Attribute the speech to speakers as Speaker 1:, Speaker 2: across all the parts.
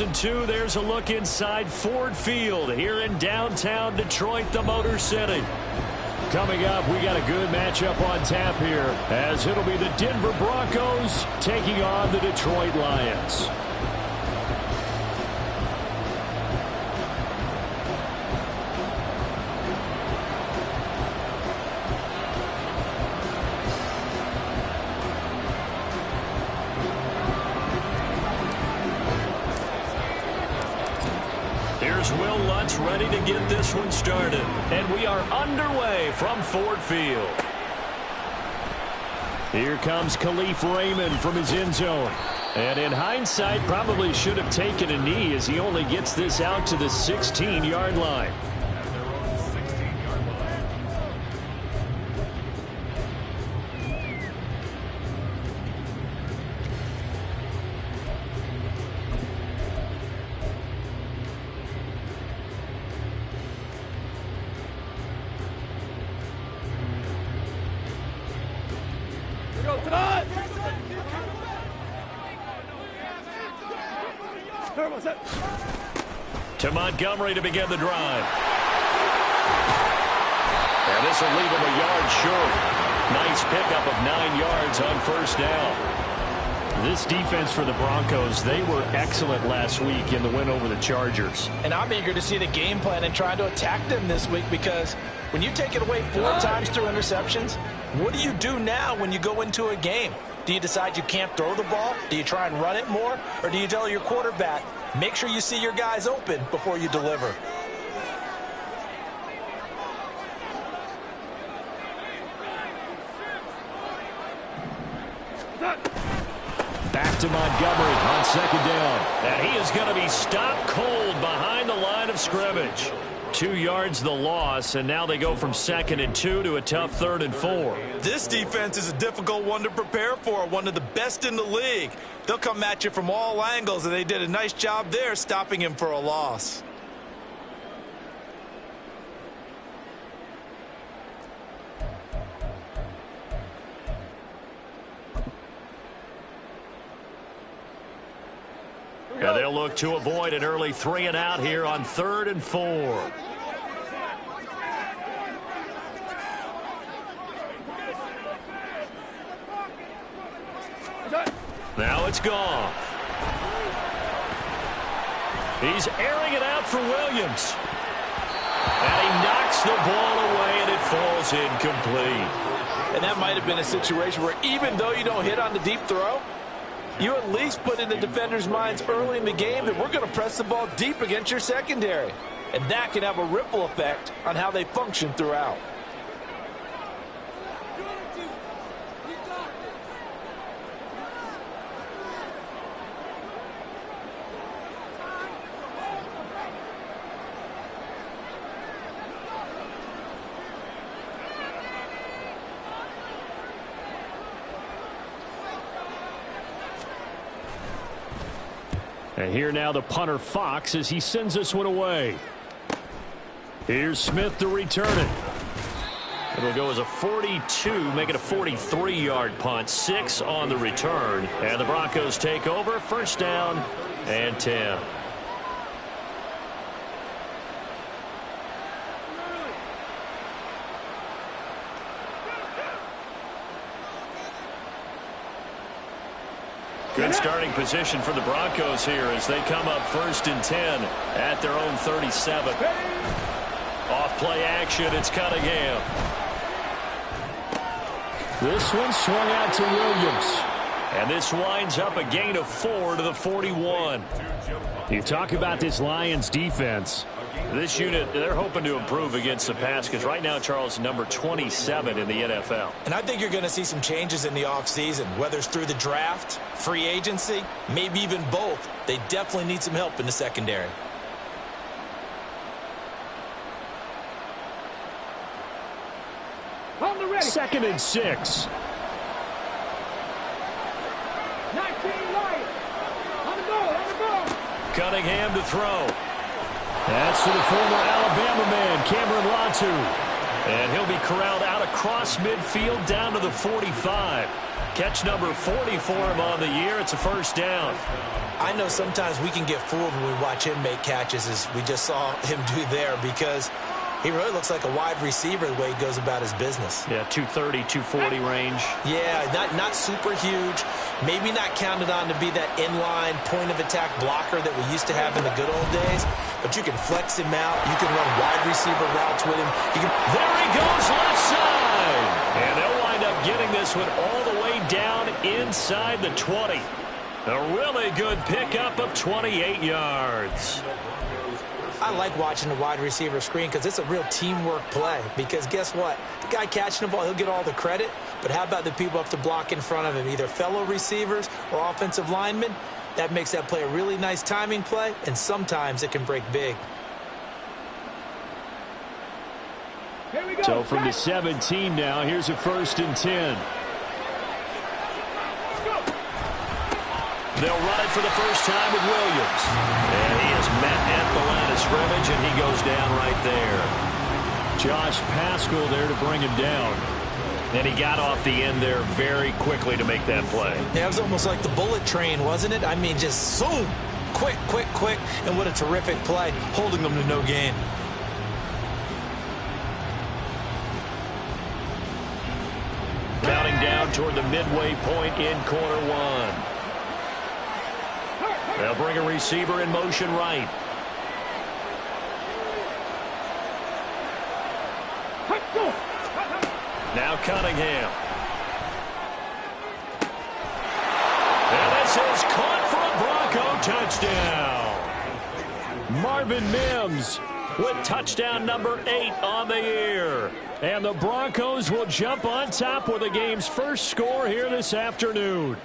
Speaker 1: and 2. There's a look inside Ford Field here in downtown Detroit, the Motor City. Coming up, we got a good matchup on tap here, as it'll be the Denver Broncos taking on the Detroit Lions. Ready to get this one started. And we are underway from Ford Field. Here comes Khalif Raymond from his end zone. And in hindsight, probably should have taken a knee as he only gets this out to the 16-yard line. To Montgomery to begin the drive. And this will leave him a yard short. Nice pickup of 9 yards on first down. This defense for the Broncos, they were excellent last week in the win over the Chargers.
Speaker 2: And I'm eager to see the game plan and try to attack them this week, because when you take it away 4 times through interceptions, what do you do now when you go into a game? Do you decide you can't throw the ball? Do you try and run it more? Or do you tell your quarterback, make sure you see your guys open before you deliver?
Speaker 1: Back to Montgomery on second down. And he is going to be stopped cold behind the line of scrimmage. 2 yards the loss, and now they go from 2nd and 2 to a tough 3rd and 4.
Speaker 3: This defense is a difficult one to prepare for, one of the best in the league. They'll come at you from all angles, and they did a nice job there stopping him for a loss.
Speaker 1: And they'll look to avoid an early 3 and out here on 3rd and 4. Now it's gone. He's airing it out for Williams. And he knocks the ball away, and it falls incomplete.
Speaker 2: And that might have been a situation where even though you don't hit on the deep throw, you at least put in the defenders' minds early in the game that we're going to press the ball deep against your secondary. And that can have a ripple effect on how they function throughout.
Speaker 1: And here now the punter Fox as he sends this one away. Here's Smith to return it. It'll go as a 42, make it a 43-yard punt. 6 on the return. And the Broncos take over. 1st down and 10. Good starting position for the Broncos here as they come up 1st and 10 at their own 37. Off play action, it's Cunningham. This one swung out to Williams. And this winds up a gain of 4 to the 41. You talk about this Lions defense. This unit, they're hoping to improve against the pass because right now, Charles, number 27 in the NFL.
Speaker 2: And I think you're going to see some changes in the offseason, whether it's through the draft, free agency, maybe even both. They definitely need some help in the secondary.
Speaker 4: On the ready.
Speaker 1: 2nd and 6.
Speaker 4: 19 Lions. On the ball.
Speaker 1: Cunningham to throw. That's to the former Alabama man, Cameron Latu. And he'll be corralled out across midfield down to the 45. Catch number 40 for him on the year. It's a first down.
Speaker 2: I know sometimes we can get fooled when we watch him make catches, as we just saw him do there, because he really looks like a wide receiver the way he goes about his business.
Speaker 1: Yeah, 230, 240 range.
Speaker 2: Yeah, not super huge. Maybe not counted on to be that inline point-of-attack blocker that we used to have in the good old days. But you can flex him out. You can run wide receiver routes with him.
Speaker 1: There he goes, left side. And they'll wind up getting this one all the way down inside the 20. A really good pickup of 28 yards.
Speaker 2: I like watching the wide receiver screen because it's a real teamwork play. Because guess what? The guy catching the ball, he'll get all the credit. But how about the people up to block in front of him, either fellow receivers or offensive linemen? That makes that play a really nice timing play, and sometimes it can break big.
Speaker 4: Here we go.
Speaker 1: So from the 17 now, here's a 1st and 10. They'll run it for the first time with Williams. And he is met at the line of scrimmage, and he goes down right there. Josh Paschal there to bring him down. And he got off the end there very quickly to make that play.
Speaker 2: Yeah, it was almost like the bullet train, wasn't it? I mean, just zoom. Quick, quick, quick. And what a terrific play, holding them to no gain.
Speaker 1: Counting down toward the midway point in quarter one. They'll bring a receiver in motion right. Now Cunningham. And this is caught for a Bronco touchdown. Marvin Mims with touchdown number 8 on the year. And the Broncos will jump on top with the game's first score here this afternoon.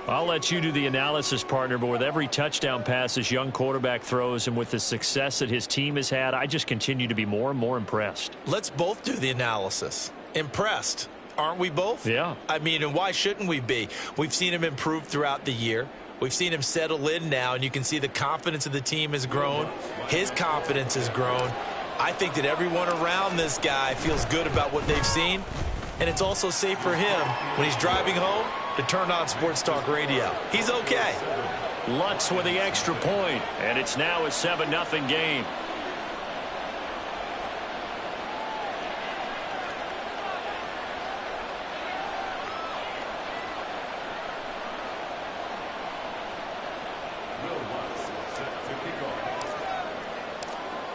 Speaker 1: I'll let you do the analysis, partner, but with every touchdown pass this young quarterback throws and with the success that his team has had, I just continue to be more and more impressed.
Speaker 2: Let's both do the analysis. Impressed, aren't we both?
Speaker 1: Yeah.
Speaker 2: I mean, and why shouldn't we be? We've seen him improve throughout the year. We've seen him settle in now, and you can see the confidence of the team has grown. His confidence has grown. I think that everyone around this guy feels good about what they've seen, and it's also safe for him when he's driving home to turn on Sports Talk Radio. He's okay.
Speaker 1: Lutz with the extra point, and it's now a 7-0 game.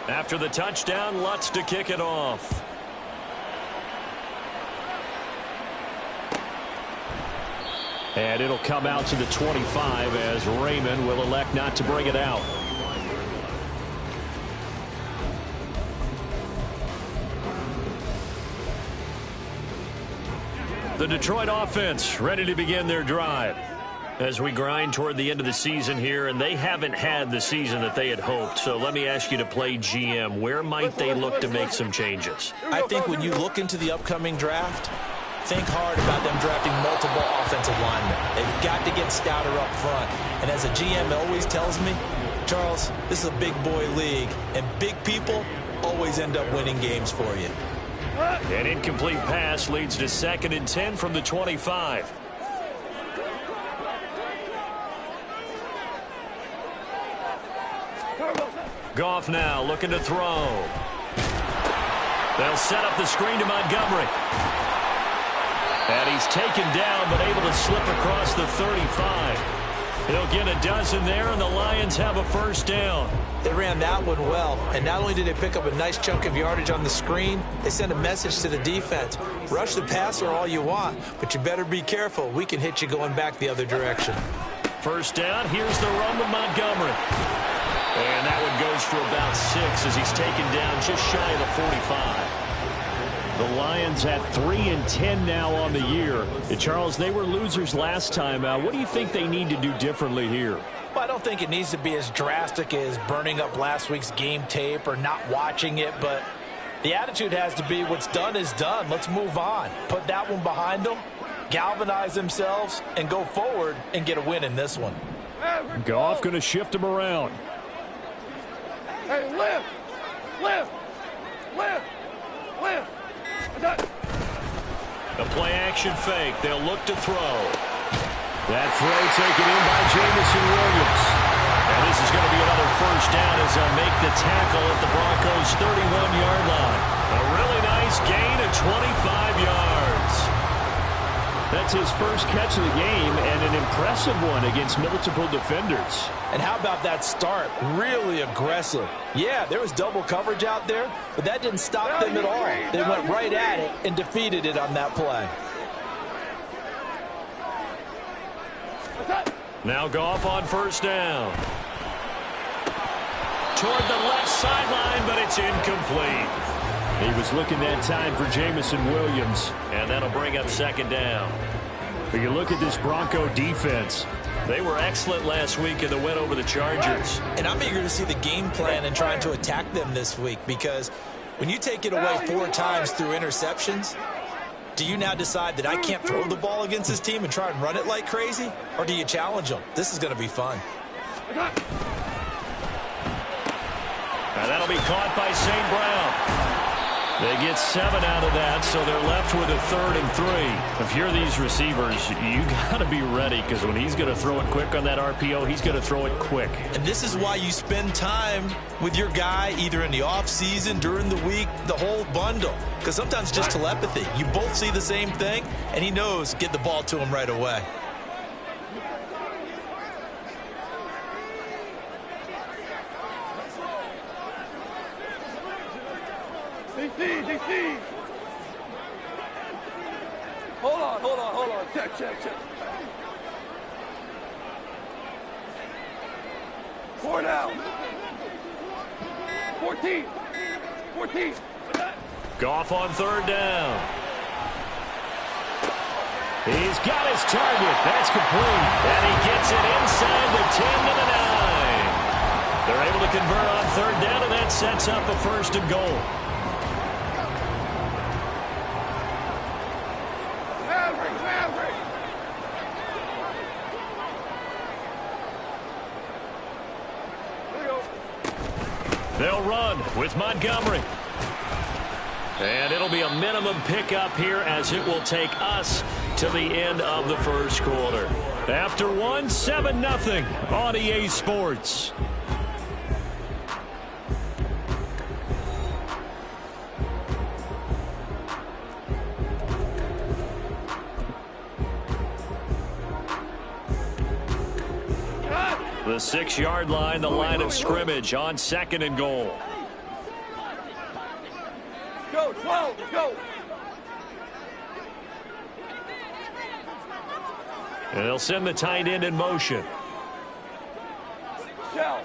Speaker 1: After the touchdown, Lutz to kick it off. And it'll come out to the 25 as Raymond will elect not to bring it out. The Detroit offense ready to begin their drive as we grind toward the end of the season here, and they haven't had the season that they had hoped. So let me ask you to play GM. Where might they look to make some changes?
Speaker 2: I think when you look into the upcoming draft, think hard about them drafting multiple offensive linemen. They've got to get stouter up front. And as a GM always tells me, Charles, this is a big boy league, and big people always end up winning games for you.
Speaker 1: An incomplete pass leads to 2nd and 10 from the 25. Goff now looking to throw. They'll set up the screen to Montgomery. And he's taken down, but able to slip across the 35. He'll get a dozen there, and the Lions have a first down.
Speaker 2: They ran that one well, and not only did they pick up a nice chunk of yardage on the screen, they sent a message to the defense. Rush the passer all you want, but you better be careful. We can hit you going back the other direction.
Speaker 1: First down, here's the run with Montgomery. And that one goes for about 6 as he's taken down just shy of the 45. The Lions at 3-10 now on the year. Charles, they were losers last time out. What do you think they need to do differently here?
Speaker 2: Well, I don't think it needs to be as drastic as burning up last week's game tape or not watching it, but the attitude has to be what's done is done. Let's move on. Put that one behind them, galvanize themselves, and go forward and get a win in this one.
Speaker 1: Goff going to shift him around.
Speaker 4: Hey, lift! Lift!
Speaker 1: The play action fake. They'll look to throw. That throw taken in by Jamison Williams. And this is going to be another first down as they'll make the tackle at the Broncos' 31-yard line. A really nice gain of 25 yards. That's his first catch of the game and an impressive one against multiple defenders.
Speaker 2: And how about that start? Really aggressive. Yeah, there was double coverage out there, but that didn't stop them at all. They went right at it and defeated it on that play.
Speaker 1: Now Goff on first down. Toward the left sideline, but it's incomplete. He was looking that time for Jamison Williams, and that'll bring up second down. But you look at this Bronco defense. They were excellent last week in the win over the Chargers.
Speaker 2: And I'm eager to see the game plan and trying to attack them this week, because when you take it away 4 times through interceptions, do you now decide that I can't throw the ball against this team and try and run it like crazy? Or do you challenge them? This is going to be fun.
Speaker 1: And that'll be caught by St. Brown. They get 7 out of that, so they're left with a 3rd and 3. If you're these receivers, you got to be ready, because when he's going to throw it quick on that RPO, he's going to throw it quick.
Speaker 2: And this is why you spend time with your guy either in the offseason, during the week, the whole bundle. Because sometimes just telepathy. You both see the same thing, and he knows get the ball to him right away.
Speaker 4: DC. Hold on. Check. 4 down. 14.
Speaker 1: Goff on 3rd down. He's got his target. That's complete. And he gets it inside the 10 to the 9. They're able to convert on 3rd down, and that sets up a 1st and goal. They'll run with Montgomery. And it'll be a minimum pickup here as it will take us to the end of the first quarter. After 1, 7-0 on EA Sports. The 6-yard line, the line of scrimmage on 2nd and goal.
Speaker 4: Go, 12, go.
Speaker 1: And they'll send the tight end in motion.
Speaker 4: Shell.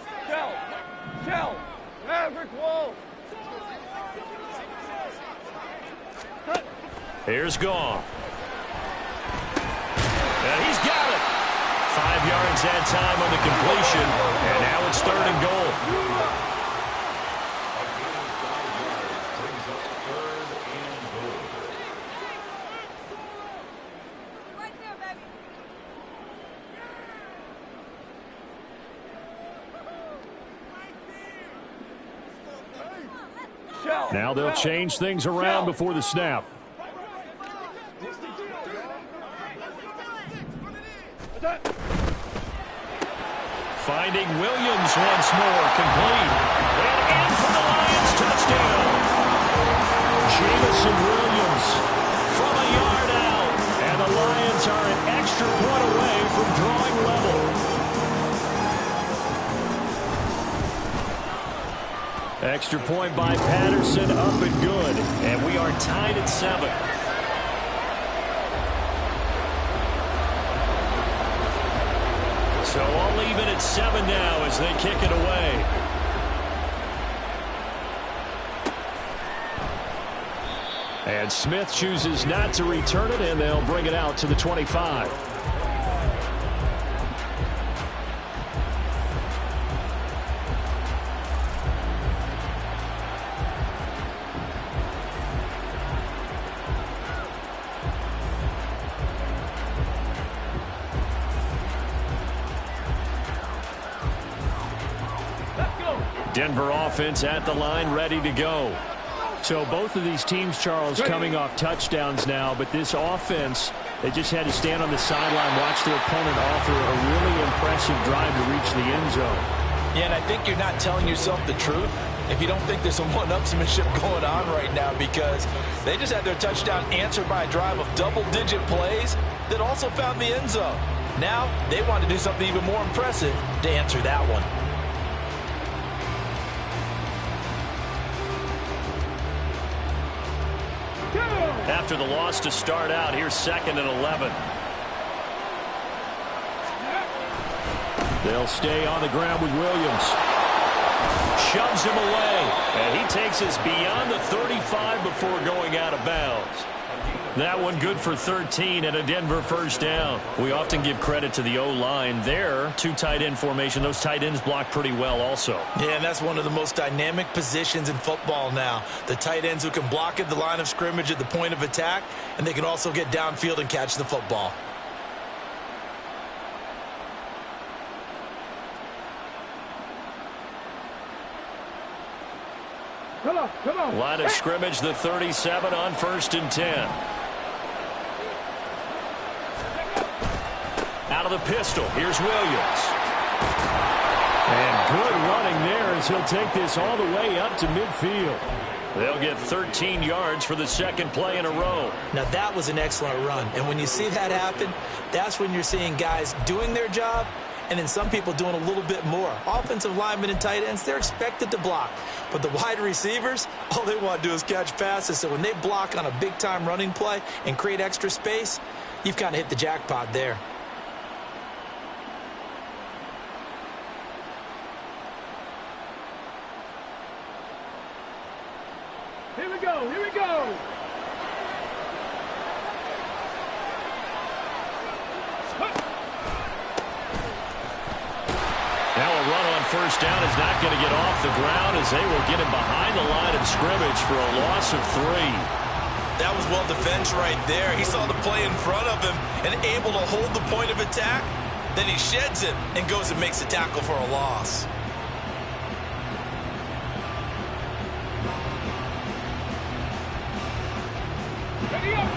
Speaker 4: Maverick wall.
Speaker 1: Here's Goff. And he's got it. 5 yards that time on the completion. And now it's 3rd and goal. Now they'll change things around before the snap. Finding Williams once more, complete. And in for the Lions, touchdown. Jamison Williams from a yard out. And the Lions are an extra point away from drawing level. Extra point by Patterson, up and good. And we are tied at 7. So all even at 7 now as they kick it away. And Smith chooses not to return it, and they'll bring it out to the 25. Denver offense at the line, ready to go. So both of these teams, Charles, coming off touchdowns now, but this offense, they just had to stand on the sideline, watch their opponent offer a really impressive drive to reach the end zone.
Speaker 2: Yeah, and I think you're not telling yourself the truth if you don't think there's some one-upsmanship going on right now, because they just had their touchdown answered by a drive of double-digit plays that also found the end zone. Now they want to do something even more impressive to answer that one.
Speaker 1: After the loss to start out, here's 2nd and 11. They'll stay on the ground with Williams. Shoves him away, and he takes us beyond the 35 before going out of bounds. That one good for 13 and a Denver first down. We often give credit to the O-line there. 2 tight end formation. Those tight ends block pretty well also.
Speaker 2: Yeah, and that's one of the most dynamic positions in football now. The tight ends who can block at the line of scrimmage at the point of attack, and they can also get downfield and catch the football.
Speaker 4: Come on.
Speaker 1: Line of scrimmage, the 37 on 1st and 10. Out of the pistol, here's Williams. And good running there as he'll take this all the way up to midfield. They'll get 13 yards for the 2nd play in a row.
Speaker 2: Now that was an excellent run, and when you see that happen, that's when you're seeing guys doing their job and then some people doing a little bit more. Offensive linemen and tight ends, they're expected to block. But the wide receivers, all they want to do is catch passes. So when they block on a big-time running play and create extra space, you've kind of hit the jackpot there.
Speaker 4: Here we go. Here we go.
Speaker 1: Now a run on 1st down is not going to get off the ground as they will get him behind the line of scrimmage for a loss of 3.
Speaker 3: That was well defense right there. He saw the play in front of him and able to hold the point of attack. Then he sheds it and goes and makes a tackle for a loss.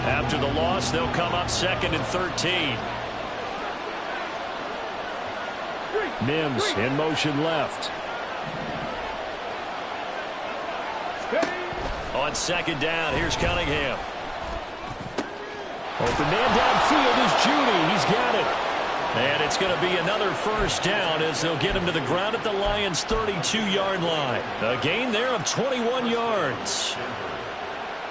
Speaker 1: After the loss, they'll come up 2nd and 13. Mims in motion left. On 2nd down, here's Cunningham. Open man downfield is Judy. He's got it. And it's going to be another first down as they'll get him to the ground at the Lions' 32-yard line. A gain there of 21 yards.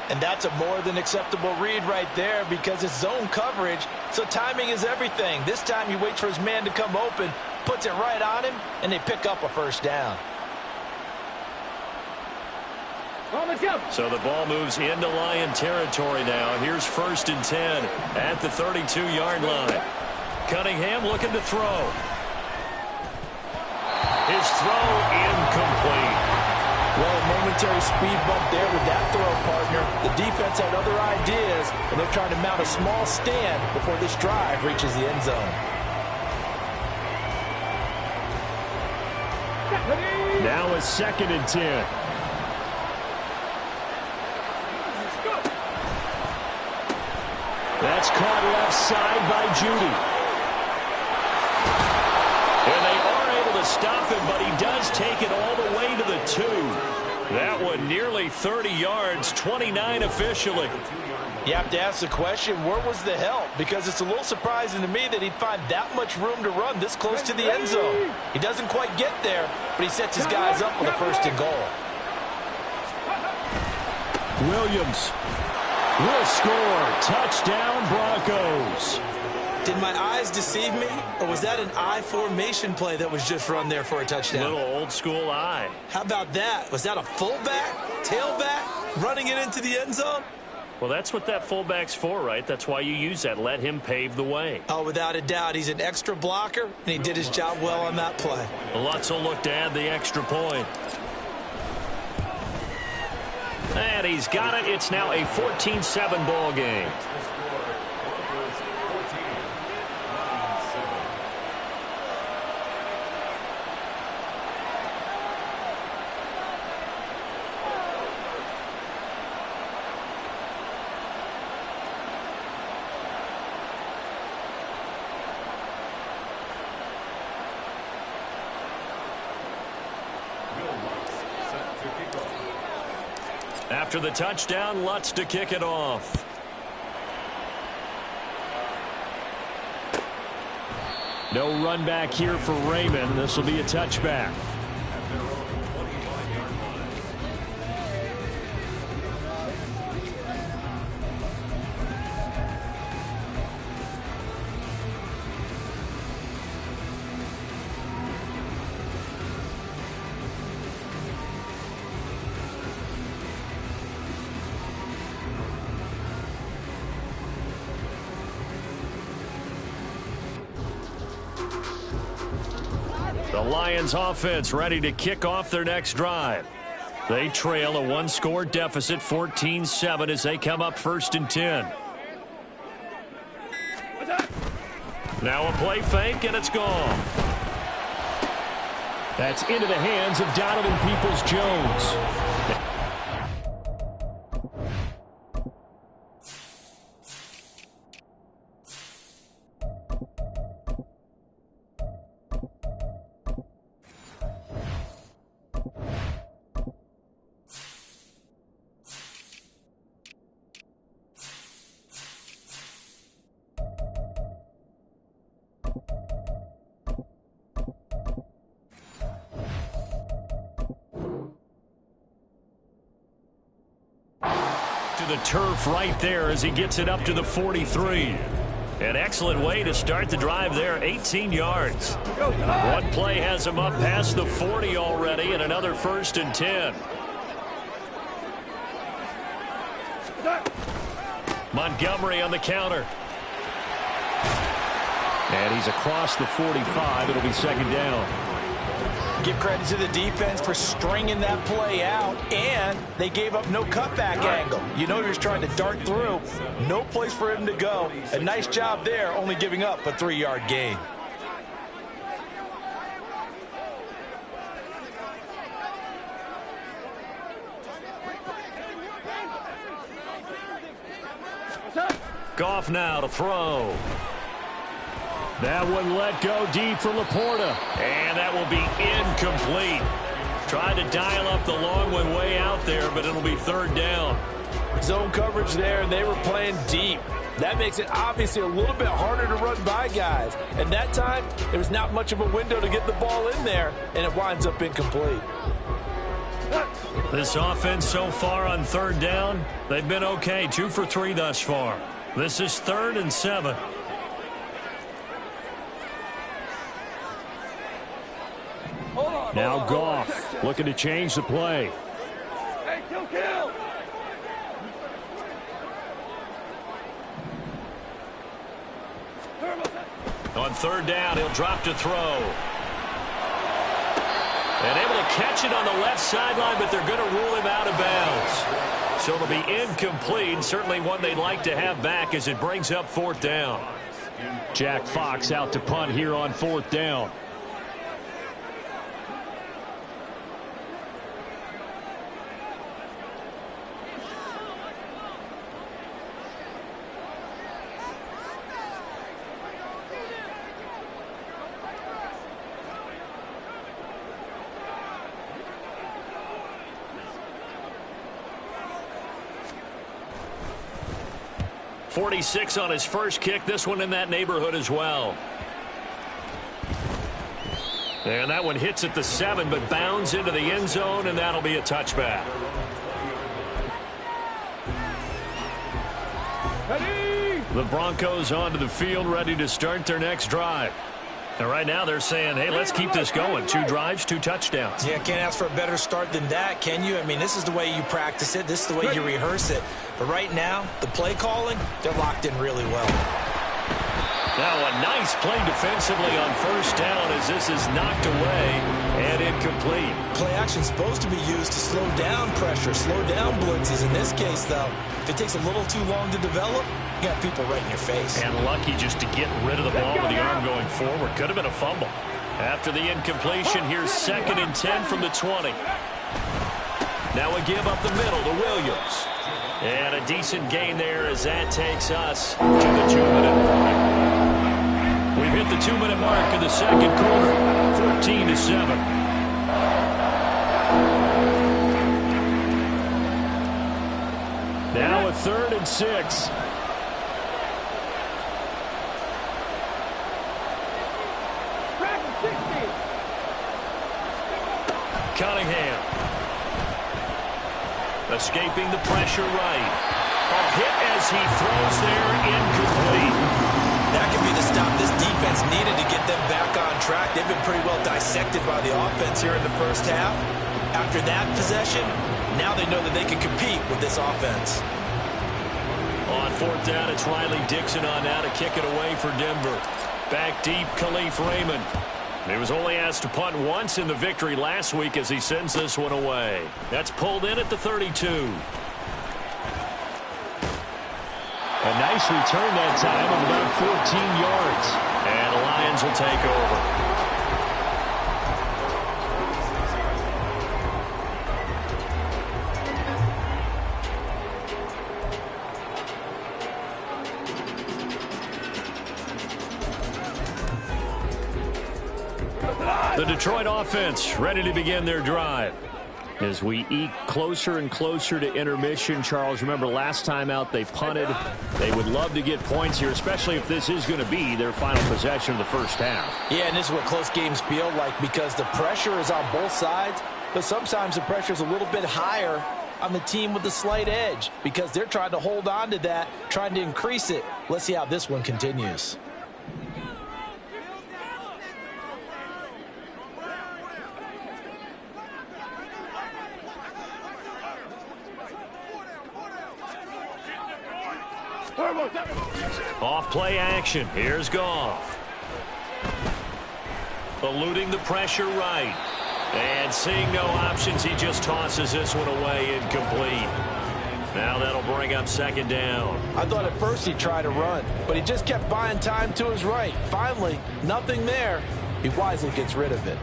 Speaker 2: And that's a more than acceptable read right there because it's zone coverage, so timing is everything. This time he waits for his man to come open, puts it right on him, and they pick up a first down.
Speaker 1: So the ball moves into Lion territory now. Here's 1st and 10 at the 32-yard line. Cunningham looking to throw. His throw incomplete.
Speaker 2: Well, a momentary speed bump there with that throw, partner. The defense had other ideas, and they're trying to mount a small stand before this drive reaches the end zone.
Speaker 1: Now a 2nd and 10. That's caught left side by Judy. And they are able to stop him, but he does take it all the way to the 2. That one nearly 30 yards, 29 officially.
Speaker 2: You have to ask the question, where was the help? Because it's a little surprising to me that he'd find that much room to run this close to the end zone. He doesn't quite get there, but he sets his guys up with a 1st and goal.
Speaker 1: Williams will score. Touchdown, Broncos.
Speaker 2: Did my eyes deceive me, or was that an I formation play that was just run there for a touchdown?
Speaker 1: Little old school eye.
Speaker 2: How about that? Was that a fullback, tailback, running it into the end zone?
Speaker 1: Well, that's what that fullback's for, right? That's why you use that. Let him pave the way.
Speaker 2: Oh, without a doubt. He's an extra blocker, and he did his job well on that play.
Speaker 1: Lutz will look to add the extra point. And he's got it. It's now a 14-7 ball game. After the touchdown, Lutz to kick it off. No run back here for Raymond. This will be a touchback. The Lions offense ready to kick off their next drive. They trail a one-score deficit, 14-7, as they come up 1st and 10. Now a play fake, and it's gone. That's into the hands of Donovan Peoples-Jones. The turf right there as he gets it up to the 43. An excellent way to start the drive there, 18 yards. One play has him up past the 40 already, and another 1st and 10. Montgomery on the counter. And he's across the 45. It'll be 2nd down.
Speaker 2: Give credit to the defense for stringing that play out, and they gave up no cutback angle. You know he was trying to dart through. No place for him to go. A nice job there, only giving up a 3-yard gain.
Speaker 1: Goff now to throw. That one let go deep for Laporta. And that will be incomplete. Tried to dial up the long one way out there, but it'll be 3rd down.
Speaker 2: Zone coverage there, and they were playing deep. That makes it obviously a little bit harder to run by guys. And that time, there was not much of a window to get the ball in there, and it winds up incomplete.
Speaker 1: This offense so far on 3rd down, they've been okay. 2 for 3 thus far. This is 3rd and 7. Now Goff looking to change the play.
Speaker 4: Hey, kill.
Speaker 1: On 3rd down, he'll drop to throw. And able to catch it on the left sideline, but they're going to rule him out of bounds. So it'll be incomplete. Certainly one they'd like to have back as it brings up 4th down. Jack Fox out to punt here on 4th down. .46 on his first kick. This one in that neighborhood as well. And that one hits at the 7, but bounds into the end zone, and that'll be a touchback.
Speaker 4: Ready?
Speaker 1: The Broncos onto the field, ready to start their next drive. And right now they're saying, hey, let's keep this going. 2 drives, 2 touchdowns.
Speaker 2: Yeah, can't ask for a better start than that, can you? I mean, this is the way you practice it. This is the way you rehearse it. But right now, the play calling, they're locked in really well.
Speaker 1: Now a nice play defensively on 1st down as this is knocked away and incomplete.
Speaker 2: Play action is supposed to be used to slow down pressure, slow down blitzes. In this case, though, if it takes a little too long to develop, you got people right in your face.
Speaker 1: And lucky just to get rid of the ball with the arm going forward. Could have been a fumble. After the incompletion, here's 2nd and 10 from the 20. Now a give up the middle to Williams. And a decent gain there as that takes us to the 2-minute mark. We've hit the 2-minute mark in the 2nd quarter, 14-7. 3rd and 6. Cunningham. Escaping the pressure right. A hit as he throws there, incomplete.
Speaker 3: That could be the stop this defense needed to get them back on track. They've been pretty well dissected by the offense here in the first half. After that possession, now they know that they can compete with this offense.
Speaker 1: On 4th down, it's Riley Dixon on now to kick it away for Denver. Back deep, Khalif Raymond. He was only asked to punt once in the victory last week as he sends this one away. That's pulled in at the 32. A nice return that time of about 14 yards. And the Lions will take over. The Detroit offense ready to begin their drive. As we eke closer and closer to intermission, Charles, remember last time out they punted. They would love to get points here, especially if this is going to be their final possession of the first half.
Speaker 2: Yeah, and this is what close games feel like because the pressure is on both sides, but sometimes the pressure is a little bit higher on the team with the slight edge because they're trying to hold on to that, trying to increase it. Let's see how this one continues.
Speaker 1: Off play action. Here's Goff. Eluding the pressure right. And seeing no options, he just tosses this one away incomplete. Now that'll bring up 2nd down.
Speaker 2: I thought at first he'd try to run, but he just kept buying time to his right. Finally, nothing there. He wisely gets rid of it.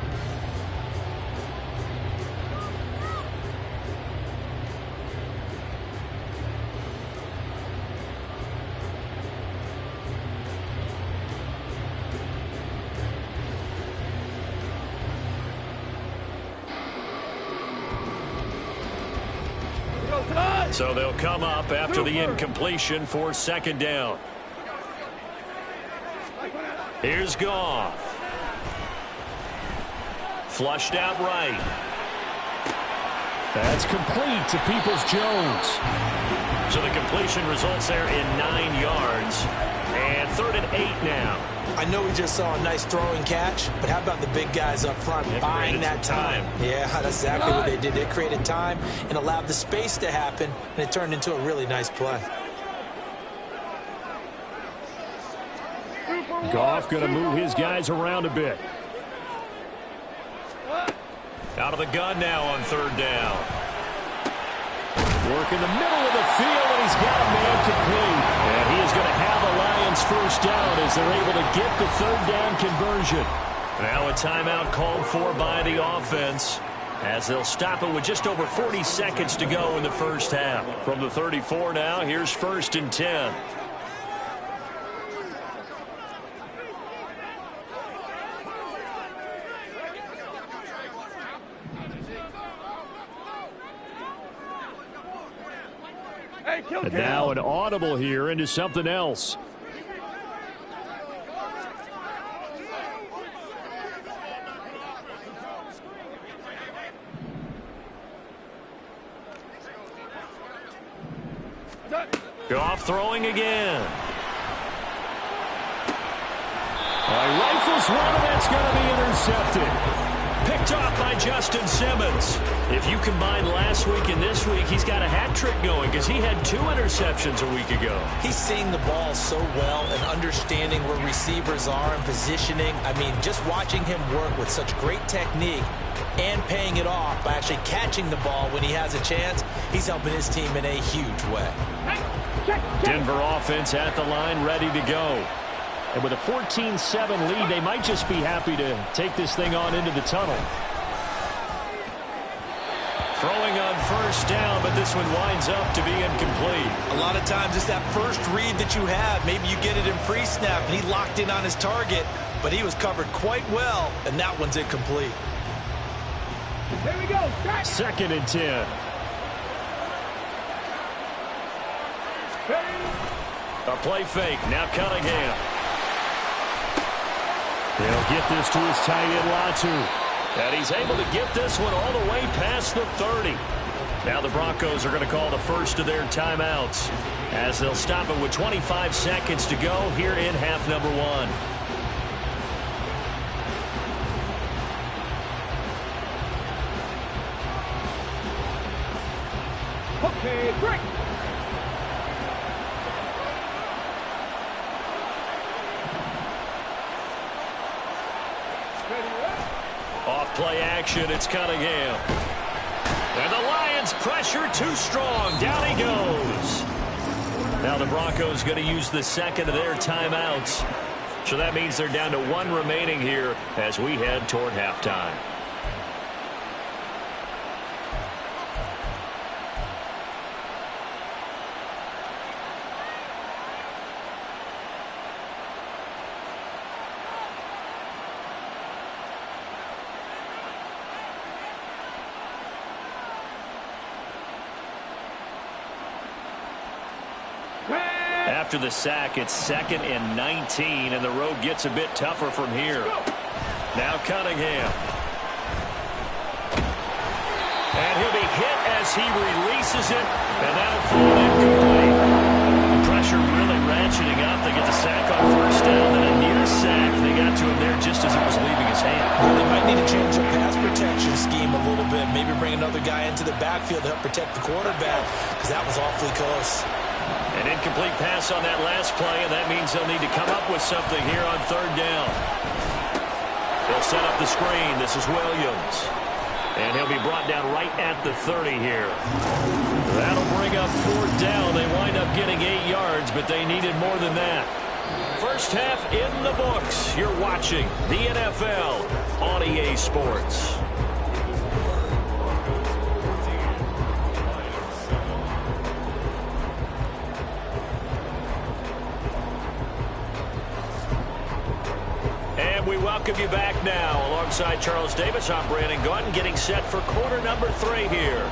Speaker 1: So they'll come up after the incompletion for 2nd down. Here's Goff. Flushed out right. That's complete to Peoples-Jones. So the completion results there in 9 yards. And 3rd and 8 now.
Speaker 2: I know we just saw a nice throwing catch, but how about the big guys up front buying that time? Yeah, that's exactly what they did. They created time and allowed the space to happen, and it turned into a really nice play.
Speaker 1: Goff going to move his guys around a bit. Out of the gun now on 3rd down. Work in the middle of the field, and he's got a man complete. And he is going to have the Lions 1st down as they're able to get the 3rd down conversion. Now a timeout called for by the offense as they'll stop it with just over 40 seconds to go in the first half. From the 34 now, here's 1st and 10. And now an audible here into something else. Goff throwing again. Rifles one, and that's going to be intercepted. Picked off by Justin Simmons. If you combine last week and this week, he's got a hat trick going because he had 2 interceptions a week ago.
Speaker 2: He's seeing the ball so well and understanding where receivers are and positioning. I mean, just watching him work with such great technique and paying it off by actually catching the ball when he has a chance, he's helping his team in a huge way.
Speaker 1: Denver offense at the line, ready to go. And with a 14-7 lead, they might just be happy to take this thing on into the tunnel. Throwing on 1st down, but this one winds up to be incomplete.
Speaker 3: A lot of times it's that first read that you have. Maybe you get it in pre-snap, and he locked in on his target, but he was covered quite well, and that one's incomplete.
Speaker 4: Here we go.
Speaker 1: 2nd and 10. A play fake. Now Cunningham. He'll get this to his tight end, Latu. And he's able to get this one all the way past the 30. Now the Broncos are going to call the first of their timeouts as they'll stop it with 25 seconds to go here in half number 1.
Speaker 4: Okay, break.
Speaker 1: Off play action, it's Cunningham. And the Lions pressure too strong. Down he goes. Now the Broncos going to use the second of their timeouts. So that means they're down to 1 remaining here as we head toward halftime. After the sack, it's 2nd and 19, and the road gets a bit tougher from here. Now Cunningham. And he'll be hit as he releases it, and that'll fall incomplete. The pressure really ratcheting up. They get the sack on first down, then a near sack. They got to him there just as it was leaving his hand.
Speaker 2: Well, they might need to change their pass protection scheme a little bit. Maybe bring another guy into the backfield to help protect the quarterback, because that was awfully close.
Speaker 1: An incomplete pass on that last play, and that means they'll need to come up with something here on 3rd down. They'll set up the screen. This is Williams. And he'll be brought down right at the 30 here. That'll bring up 4th down. They wind up getting 8 yards, but they needed more than that. First half in the books. You're watching the NFL on EA Sports. We welcome you back now. Alongside Charles Davis, I'm Brandon Gaudin, getting set for quarter number 3 here.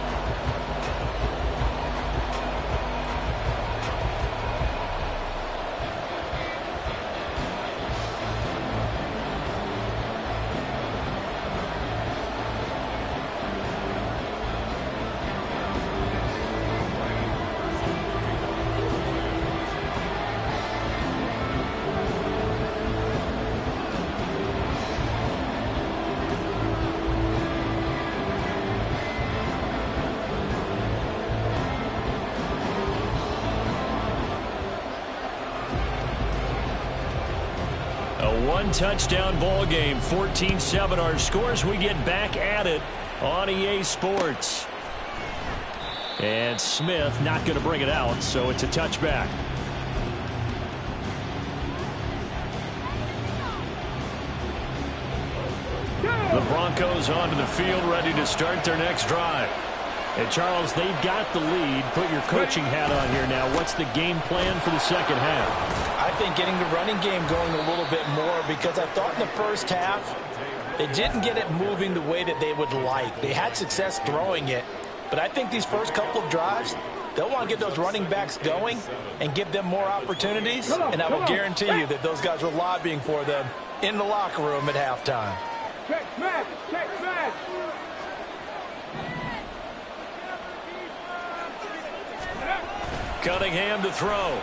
Speaker 1: One-touchdown ball game, 14-7 our scores. We get back at it on EA Sports. And Smith not going to bring it out, so it's a touchback. The Broncos onto the field, ready to start their next drive. And Charles, they've got the lead. Put your coaching hat on here now. What's the game plan for the second half?
Speaker 2: I think getting the running game going a little bit more, because I thought in the first half they didn't get it moving the way that they would like. They had success throwing it, but I think these first couple of drives, they'll want to get those running backs going and give them more opportunities, and I will guarantee you that those guys were lobbying for them in the locker room at halftime.
Speaker 4: Check smash, check smash.
Speaker 1: Cunningham to throw.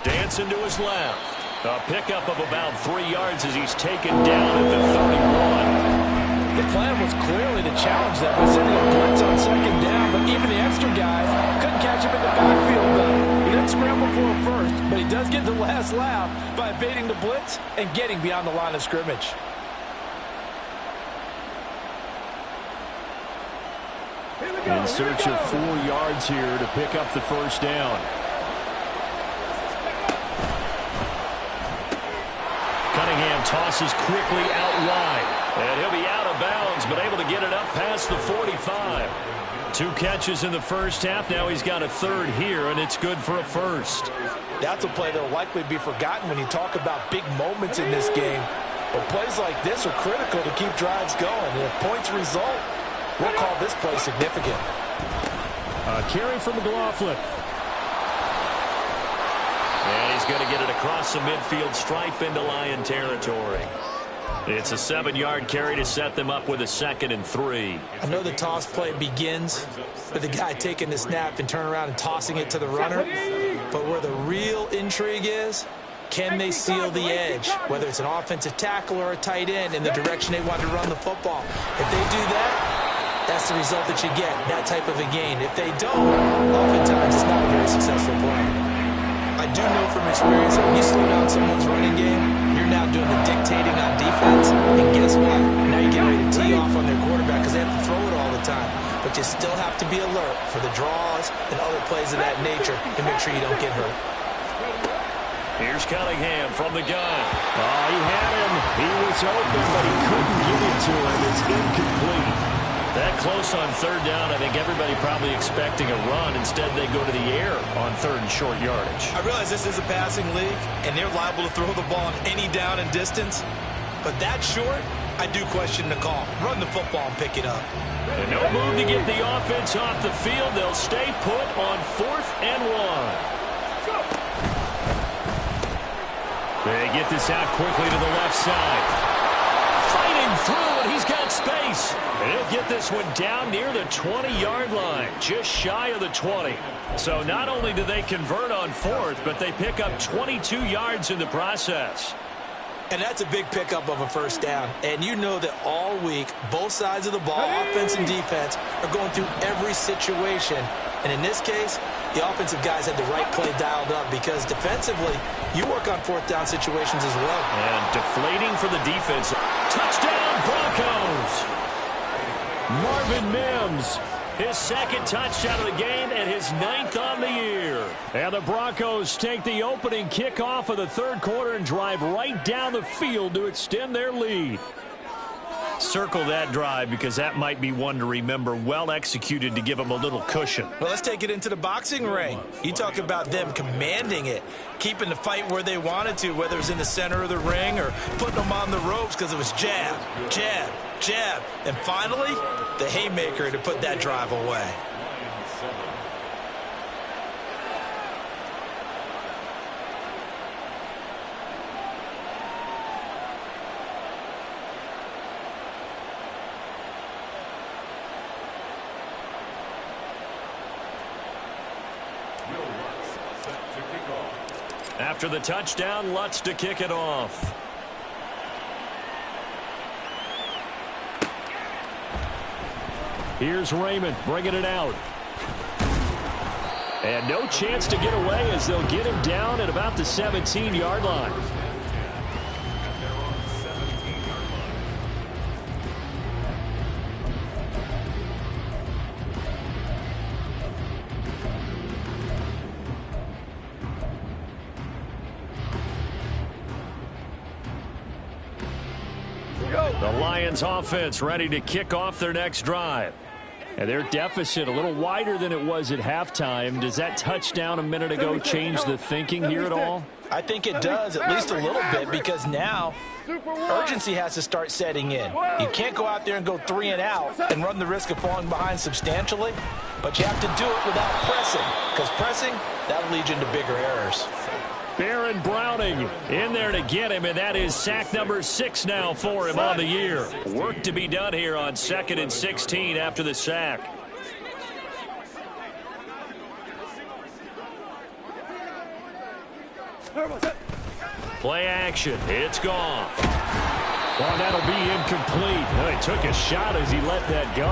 Speaker 1: Dancing to his left. A pickup of about 3 yards as he's taken down at the 31.
Speaker 2: The plan was clearly to challenge that by sending a blitz on 2nd down, but even the extra guys couldn't catch him in the backfield. He didn't scramble for him first, but he does get the last laugh by evading the blitz and getting beyond the line of scrimmage.
Speaker 1: In search of 4 yards here to pick up the first down. Cunningham tosses quickly out wide. And he'll be out of bounds, but able to get it up past the 45. 2 catches in the first half. Now he's got a 3rd here, and it's good for a first.
Speaker 2: That's a play that will likely be forgotten when you talk about big moments in this game. But plays like this are critical to keep drives going. And if points result, we'll call this play significant.
Speaker 1: A carry from McLaughlin. he's going to get it across the midfield stripe into Lion territory. It's a 7-yard carry to set them up with a 2nd and 3.
Speaker 2: I know the toss play begins with the guy taking the snap and turn around and tossing it to the runner. But where the real intrigue is, can they seal the edge, whether it's an offensive tackle or a tight end, in the direction they want to run the football? If they do that, that's the result that you get, that type of a gain. If they don't, oftentimes it's not a very successful play. I do know from experience that when you slow down someone's running game, you're now doing the dictating on defense. And guess what? Now you're getting ready to tee off on their quarterback because they have to throw it all the time. But you still have to be alert for the draws and other plays of that nature to make sure you don't get hurt.
Speaker 1: Here's Cunningham from the gun. Oh, he had him. He was open, but he couldn't get it to him. It's incomplete. That close on 3rd down, I think everybody probably expecting a run. Instead, they go to the air on 3rd and short yardage.
Speaker 2: I realize this is a passing league, and they're liable to throw the ball on any down and distance. But that short, I do question the call. Run the football and pick it up.
Speaker 1: And no move to get the offense off the field. They'll stay put on 4th and 1. They get this out quickly to the left side. Fighting through, and he's got space. And he'll get this one down near the 20-yard line, just shy of the 20. So not only do they convert on 4th, but they pick up 22 yards in the process.
Speaker 2: And that's a big pickup of a 1st down. And you know that all week, both sides of the ball, offense and defense, are going through every situation. And in this case, the offensive guys had the right play dialed up because defensively, you work on 4th down situations as well.
Speaker 1: And deflating for the defense. Touchdown, Broncos! Marvin Mims, his 2nd touchdown of the game and his 9th on the year. And the Broncos take the opening kickoff of the 3rd quarter and drive right down the field to extend their lead. Circle that drive because that might be one to remember. Well executed to give them a little cushion.
Speaker 2: Well, let's take it into the boxing ring. You talk about them commanding it, keeping the fight where they wanted to, whether it's in the center of the ring or putting them on the ropes because it was jab, jab, jab. And finally, the haymaker to put that drive away.
Speaker 1: After the touchdown, Lutz to kick it off. Here's Raymond bringing it out. And no chance to get away as they'll get him down at about the 17-yard line. The Lions offense ready to kick off their next drive. And their deficit a little wider than it was at halftime. Does that touchdown a minute ago change the thinking here at all?
Speaker 2: I think it does, at least a little bit, because now urgency has to start setting in. You can't go out there and go 3 and out and run the risk of falling behind substantially, but you have to do it without pressing, because pressing, that'll lead you into bigger errors.
Speaker 1: Baron Browning in there to get him, and that is sack number 6 now for him on the year. Work to be done here on 2nd and 16 after the sack. Play action. It's gone. Well, that'll be incomplete. Well, he took a shot as he let that go.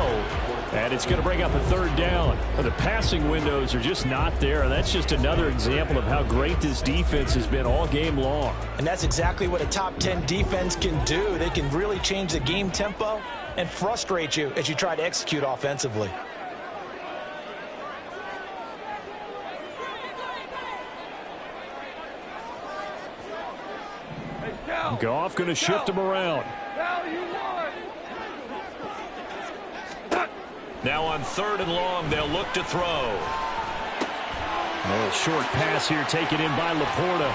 Speaker 1: And it's going to bring up a 3rd down. The passing windows are just not there. That's just another example of how great this defense has been all game long.
Speaker 2: And that's exactly what a top 10 defense can do. They can really change the game tempo and frustrate you as you try to execute offensively.
Speaker 1: Goff going to shift him around. Now on 3rd and long, they'll look to throw. A little short pass here taken in by Laporta.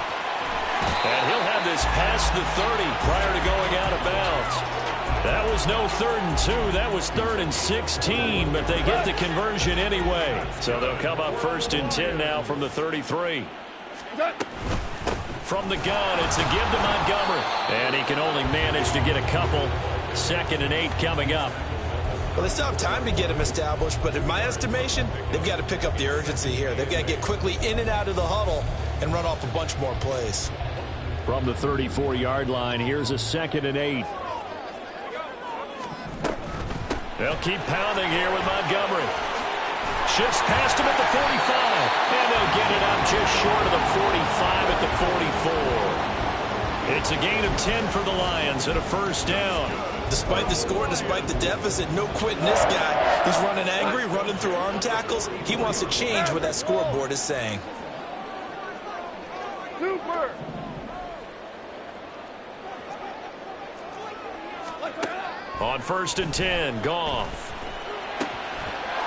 Speaker 1: And he'll have this past the 30 prior to going out of bounds. That was no 3rd and 2. That was 3rd and 16, but they get the conversion anyway. So they'll come up 1st and 10 now from the 33. from the gun. It's a give to Montgomery. And he can only manage to get a couple. 2nd and 8 coming up.
Speaker 2: Well, they still have time to get him established, but in my estimation, they've got to pick up the urgency here. They've got to get quickly in and out of the huddle and run off a bunch more plays.
Speaker 1: From the 34-yard line, here's a 2nd and 8. They'll keep pounding here with Montgomery. Shifts past him at the 45, and they'll get it up just short of the 45 at the 44. It's a gain of 10 for the Lions and a 1st down.
Speaker 2: Despite the score, despite the deficit, no quitting this guy. He's running angry, running through arm tackles. He wants to change what that scoreboard is saying.
Speaker 4: Super.
Speaker 1: On 1st and 10, Goff.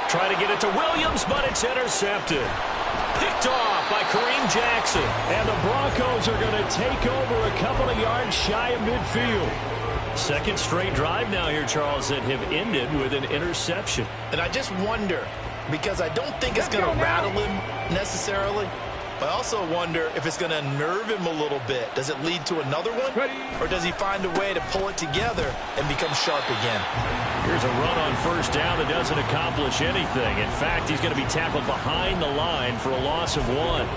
Speaker 1: Try to get it to Williams, but it's intercepted. Picked off by Kareem Jackson. And the Broncos are going to take over a couple of yards shy of midfield. 2nd straight drive now here, Charles, that have ended with an interception.
Speaker 2: And I just wonder, because I don't think it's going to rattle him necessarily, but I also wonder if it's going to nerve him a little bit. Does it lead to another one? Or does he find a way to pull it together and become sharp again?
Speaker 1: Here's a run on 1st down that doesn't accomplish anything. In fact, he's going to be tackled behind the line for a loss of 1.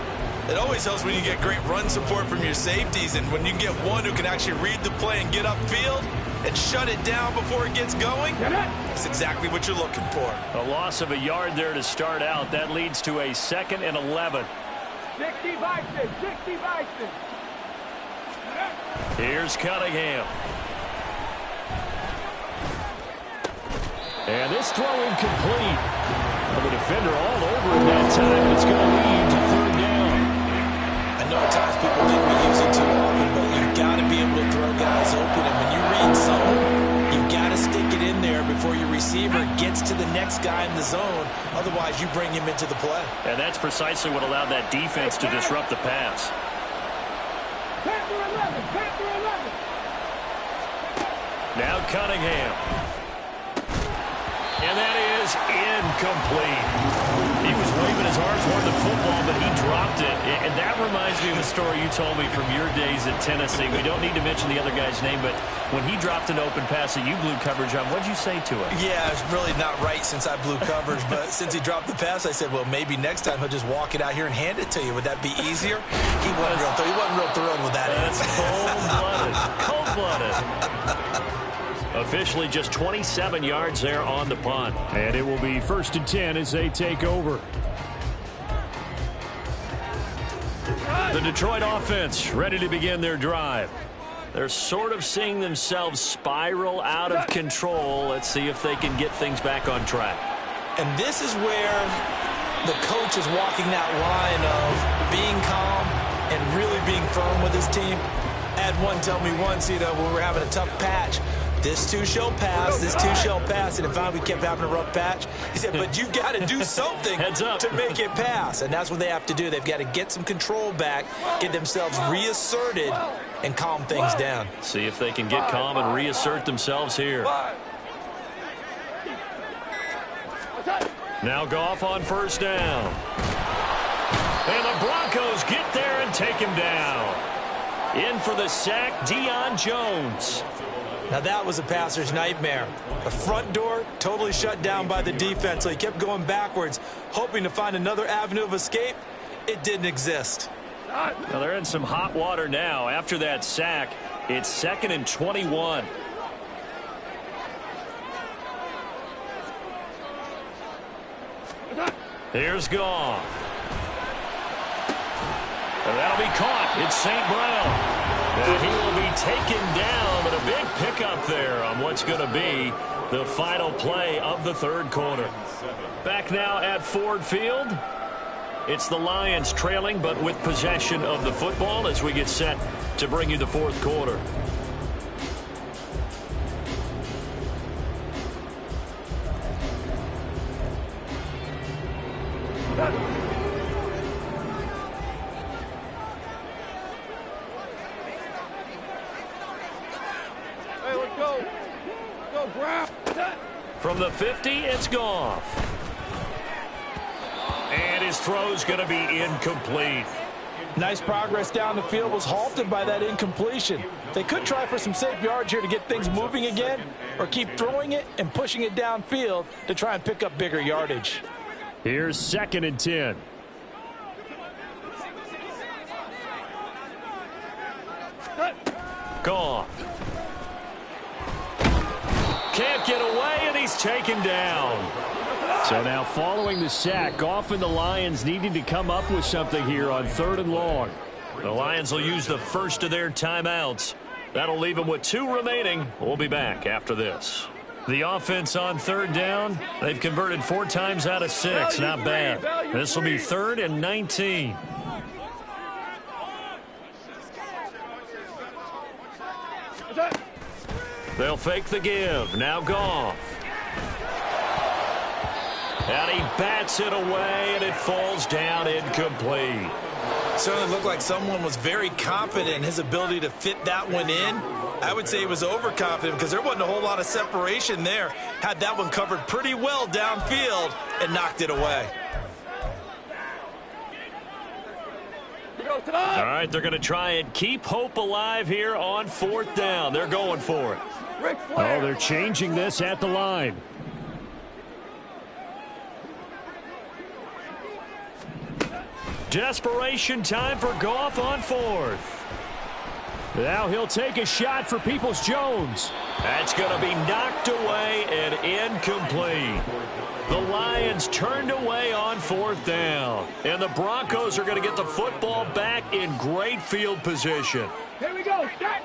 Speaker 2: It always helps when you get great run support from your safeties, and when you get one who can actually read the play and get upfield and shut it down before it gets going, that's exactly what you're looking for.
Speaker 1: A loss of a yard there to start out. That leads to a 2nd and 11.
Speaker 4: 60 Bison, 60 Bison.
Speaker 1: Here's Cunningham. And this throw incomplete. Well, the defender all over him that time, and it's going to lead to 3rd down.
Speaker 2: I know at times people think we use it too often, but you've got to be able to throw guys open. And when you read zone, you've got to stick it in there before your receiver gets to the next guy in the zone. Otherwise, you bring him into the play.
Speaker 1: And that's precisely what allowed that defense to disrupt the pass.
Speaker 4: Panther 11, Panther 11.
Speaker 1: Now Cunningham. And that is incomplete. He was waving his arms toward the football, but he dropped it. And that reminds me of a story you told me from your days at Tennessee. We don't need to mention the other guy's name, but when he dropped an open pass that you blew coverage on, what'd you say to him?
Speaker 2: Yeah, it's really not right since I blew coverage, but since he dropped the pass, I said, well, maybe next time he'll just walk it out here and hand it to you. Would that be easier? He wasn't real thrilled with that.
Speaker 1: That's cold-blooded. Cold-blooded. Officially just 27 yards there on the punt. And it will be 1st and 10 as they take over. The Detroit offense ready to begin their drive. They're sort of seeing themselves spiral out of control. Let's see if they can get things back on track.
Speaker 2: And this is where the coach is walking that line of being calm and really being firm with his team. I had one tell me once, when we were having a tough patch, this too shall pass, this too shall pass. And if we kept having a rough patch, he said, but you've got to do something to make it pass. And that's what they have to do. They've got to get some control back, get themselves reasserted, and calm things down.
Speaker 1: See if they can get calm and reassert themselves here. Now Goff on 1st down. And the Broncos get there and take him down. In for the sack, Deion Jones.
Speaker 2: Now that was a passer's nightmare. The front door totally shut down by the defense, so he kept going backwards, hoping to find another avenue of escape. It didn't exist.
Speaker 1: Now they're in some hot water now. After that sack, it's 2nd and 21. Here's Goff. And that'll be caught. It's St. Brown. And he will be taken down, but a big pickup there on what's going to be the final play of the 3rd quarter. Back now at Ford Field. It's the Lions trailing, but with possession of the football as we get set to bring you the 4th quarter.
Speaker 4: Hey, let's go. Go, Brown.
Speaker 1: From the 50, it's Goff. And his throw's going to be incomplete.
Speaker 2: Nice progress down the field was halted by that incompletion. They could try for some safe yards here to get things moving again, or keep throwing it and pushing it downfield to try and pick up bigger yardage.
Speaker 1: Here's 2nd and 10. Goff. Can't get away, and he's taken down. So now following the sack, Goff and the Lions needing to come up with something here on 3rd and long. The Lions will use the first of their timeouts. That'll leave them with 2 remaining. We'll be back after this. The offense on 3rd down, they've converted 4 times out of 6. Not bad. This will be 3rd and 19. They'll fake the give. Now Goff. And he bats it away, and it falls down incomplete.
Speaker 3: Certainly looked like someone was very confident in his ability to fit that one in. I would say he was overconfident because there wasn't a whole lot of separation there. Had that one covered pretty well downfield and knocked it away.
Speaker 1: All right, they're going to try and keep hope alive here on 4th down. They're going for it. Oh, they're changing this at the line. Desperation time for Goff on 4th. Now he'll take a shot for Peoples-Jones. That's going to be knocked away and incomplete. The Lions turned away on 4th down. And the Broncos are going to get the football back in great field position.
Speaker 4: Here we go. Start.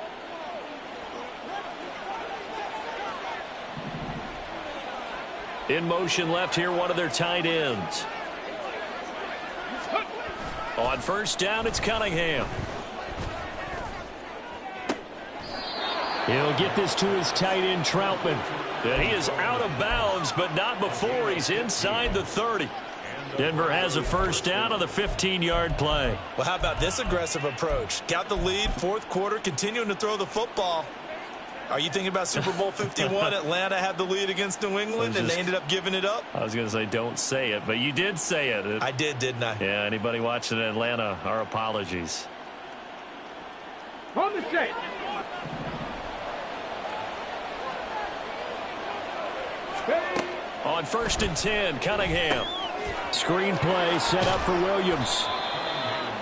Speaker 1: In motion left here, one of their tight ends. On 1st down, it's Cunningham. He'll get this to his tight end, Troutman. And he is out of bounds, but not before he's inside the 30. Denver has a 1st down on the 15-yard play.
Speaker 3: Well, how about this aggressive approach? Got the lead, 4th quarter, continuing to throw the football. Are you thinking about Super Bowl 51? Atlanta had the lead against New England, and they ended up giving it up?
Speaker 1: I was going to say don't say it, but you did say it.
Speaker 3: I did, didn't I?
Speaker 1: Yeah, anybody watching Atlanta, our apologies.
Speaker 4: On the set.
Speaker 1: On 1st and 10, Cunningham. Screen play set up for Williams.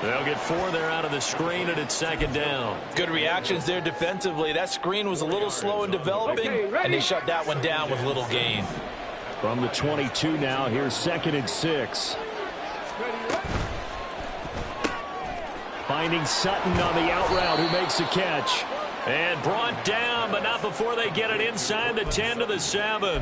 Speaker 1: They'll get 4 there out of the screen, and it's 2nd down.
Speaker 2: Good reactions there defensively. That screen was a little slow in developing, and they shut that one down with little gain.
Speaker 1: From the 22 now, here's 2nd and 6. Finding Sutton on the out route, who makes the catch. And brought down, but not before they get it inside the 10 to the 7.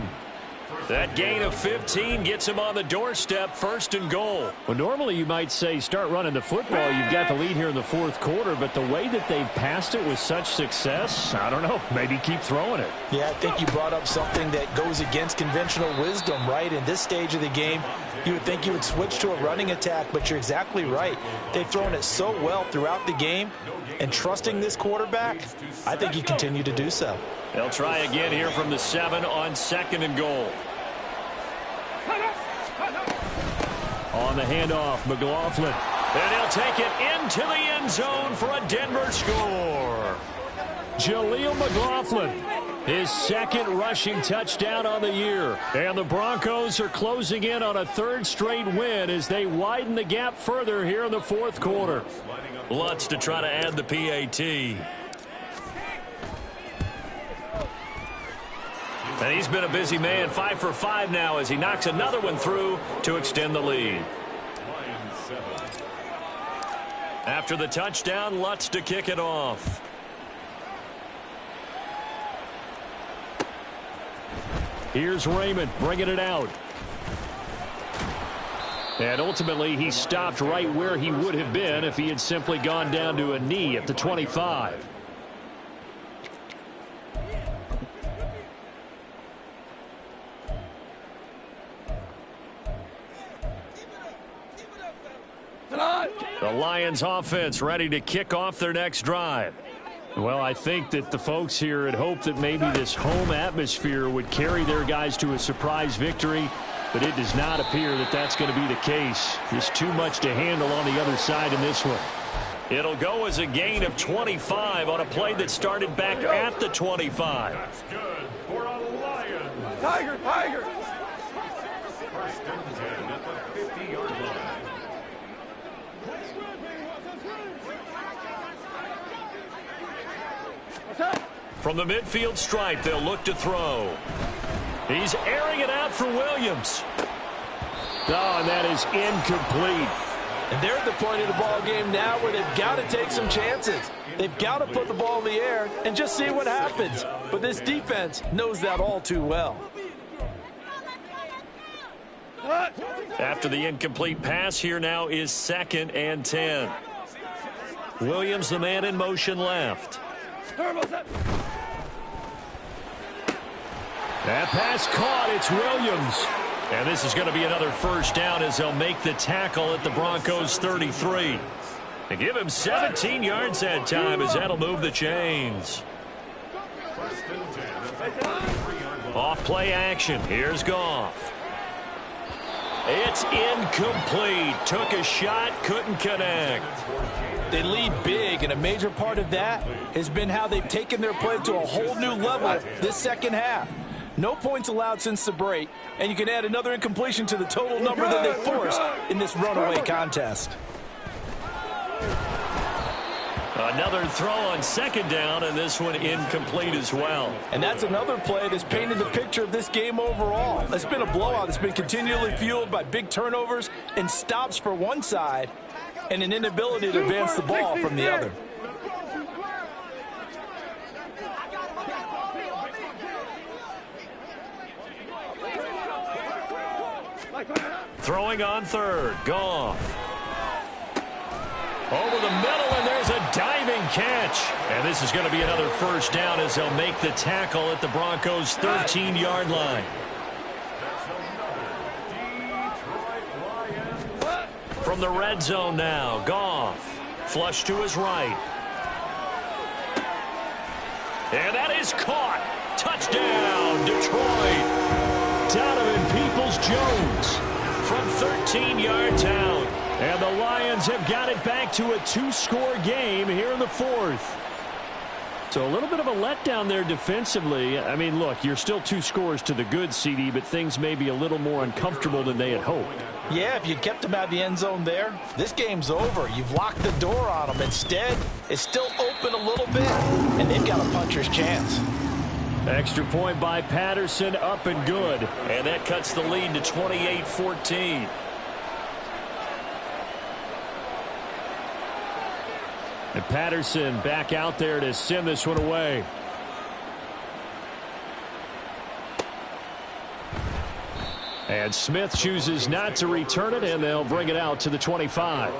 Speaker 1: That gain of 15 gets him on the doorstep, 1st and goal. Well, normally you might say start running the football. You've got the lead here in the 4th quarter, but the way that they've passed it with such success, I don't know, maybe keep throwing it.
Speaker 2: Yeah, I think you brought up something that goes against conventional wisdom, right? In this stage of the game, you would think you would switch to a running attack, but you're exactly right. They've thrown it so well throughout the game, and trusting this quarterback, I think you continue to do so.
Speaker 1: They'll try again here from the 7 on 2nd and goal. On the handoff, McLaughlin. And he'll take it into the end zone for a Denver score. Jaleel McLaughlin, his 2nd rushing touchdown on the year. And the Broncos are closing in on a 3rd straight win as they widen the gap further here in the 4th quarter. Lutz to try to add the PAT. And he's been a busy man, 5 for 5 now as he knocks another one through to extend the lead. After the touchdown, Lutz to kick it off. Here's Raymond bringing it out. And ultimately, he stopped right where he would have been if he had simply gone down to a knee at the 25. The Lions offense ready to kick off their next drive. Well, I think that the folks here had hoped that maybe this home atmosphere would carry their guys to a surprise victory, but it does not appear that that's going to be the case. Just too much to handle on the other side in this one. It'll go as a gain of 25 on a play that started back at the 25.
Speaker 5: That's good for a Lion.
Speaker 4: Tiger, Tiger.
Speaker 5: First and 10 at the 50-yard line.
Speaker 1: From the midfield stripe, they'll look to throw. He's airing it out for Williams. Oh, and that is incomplete.
Speaker 2: And they're at the point of the ball game now where they've got to take some chances. They've got to put the ball in the air and just see what happens. But this defense knows that all too well.
Speaker 1: After the incomplete pass, here now is 2nd and 10. Williams, the man in motion left. That pass caught. It's Williams. And this is going to be another first down as they'll make the tackle at the Broncos 33. They give him 17 yards that time as that'll move the chains.
Speaker 5: First and 10 at the 33-yard line.
Speaker 1: Off play action. Here's Goff. It's incomplete. Took a shot, couldn't connect.
Speaker 2: They lead big, and a major part of that has been how they've taken their play to a whole new level this second half. No points allowed since the break, and you can add another incompletion to the total number that they forced in this runaway contest.
Speaker 1: Another throw on 2nd down, and this one incomplete as well.
Speaker 2: And that's another play that's painted the picture of this game overall. It's been a blowout that's been continually fueled by big turnovers and stops for one side and an inability to advance the ball from the other.
Speaker 1: Throwing on 3rd, Goff. Over the middle, and there's a diving catch. And this is going to be another first down as they'll make the tackle at the Broncos' 13-yard line. From the red zone now, Goff. Flush to his right. And that is caught. Touchdown, Detroit. Donovan Peoples-Jones from 13 yards out. And the Lions have got it back to a 2-score game here in the 4th. So a little bit of a letdown there defensively. I mean, look, you're still 2 scores to the good, CD, but things may be a little more uncomfortable than they had hoped.
Speaker 2: Yeah, if you'd kept them out of the end zone there, this game's over. You've locked the door on them. Instead, it's still open a little bit, and they've got a puncher's chance.
Speaker 1: Extra point by Patterson, up and good. And that cuts the lead to 28-14. And Patterson back out there to send this one away. And Smith chooses not to return it, and they'll bring it out to the 25.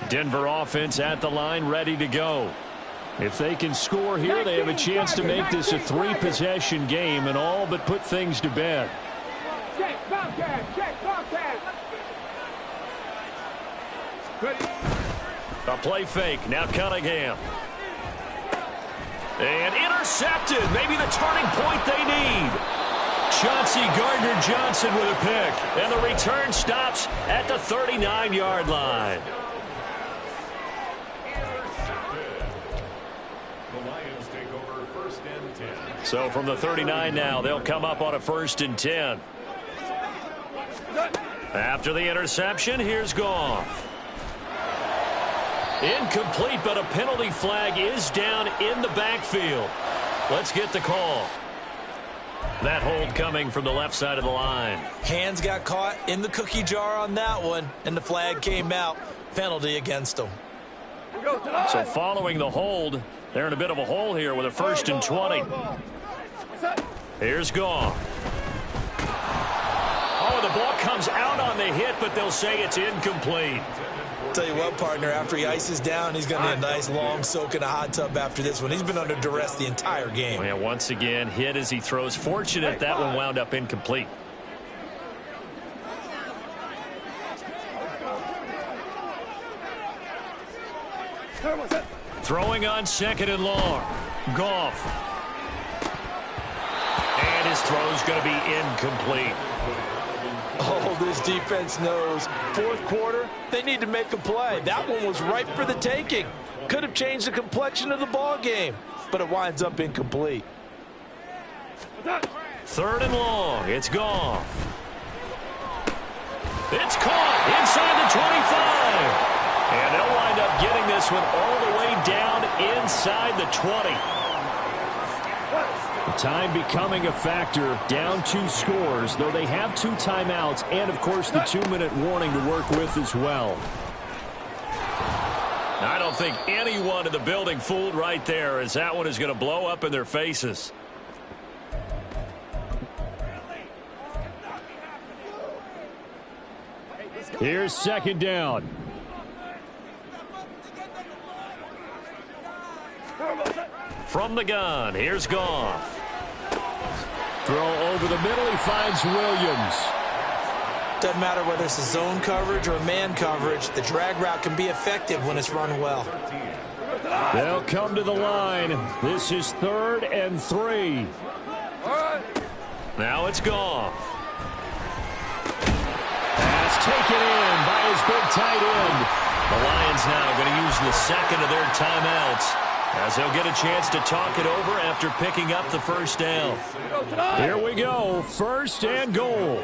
Speaker 1: Denver offense at the line, ready to go. If they can score here, they have a chance to make this a 3-possession game and all but put things to bed.
Speaker 4: Check, Bobcat, check, Bobcat. Ready.
Speaker 1: A play fake, now Cunningham. And intercepted, maybe the turning point they need. Chauncey Gardner-Johnson with a pick, and the return stops at the 39-yard line. So from the 39 now, they'll come up on a 1st and 10. After the interception, here's Goff. Incomplete, but a penalty flag is down in the backfield. Let's get the call. That hold coming from the left side of the line.
Speaker 2: Hands got caught in the cookie jar on that one, and the flag came out. Penalty against them.
Speaker 1: So following the hold, they're in a bit of a hole here with a 1st and 20. Here's Goff. Oh, the ball comes out on the hit, but they'll say it's incomplete.
Speaker 2: Tell you what, partner, after he ices down, he's going to need a nice long soak in a hot tub after this one. He's been under duress the entire game.
Speaker 1: And once again, hit as he throws. Fortunate that one wound up incomplete. Throwing on 2nd and long. Goff. His throw's going to be incomplete.
Speaker 2: Oh, this defense knows. Fourth quarter, they need to make a play. That one was ripe for the taking. Could have changed the complexion of the ball game, but it winds up incomplete.
Speaker 1: Third and long. It's Goff. It's caught inside the 25. And they'll wind up getting this one all the way down inside the 20. Time becoming a factor. Down 2 scores, though they have 2 timeouts and, of course, the 2-minute warning to work with as well. I don't think anyone in the building fooled right there, as that one is going to blow up in their faces. Here's second down. From the gun, here's Goff. Throw over the middle, he finds Williams.
Speaker 2: Doesn't matter whether it's a zone coverage or a man coverage, the drag route can be effective when it's run well.
Speaker 1: They'll come to the line. This is 3rd and 3. Now it's Goff. Pass taken in by his big tight end. The Lions now going to use the second of their timeouts, as they'll get a chance to talk it over after picking up the first down. Here we go, 1st and goal.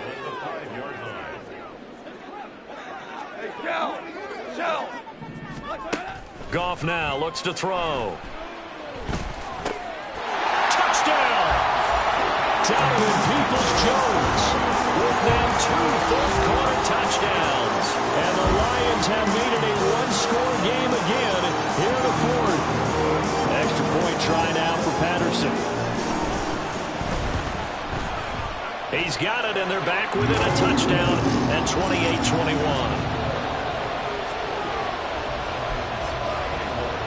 Speaker 1: Goff now looks to throw. Touchdown! Donovan Peoples-Jones with now 2 fourth-quarter touchdowns. And the Lions have made it a 1-score game again here in the 4th. Extra point try now for Patterson. He's got it, and they're back within a touchdown at 28-21.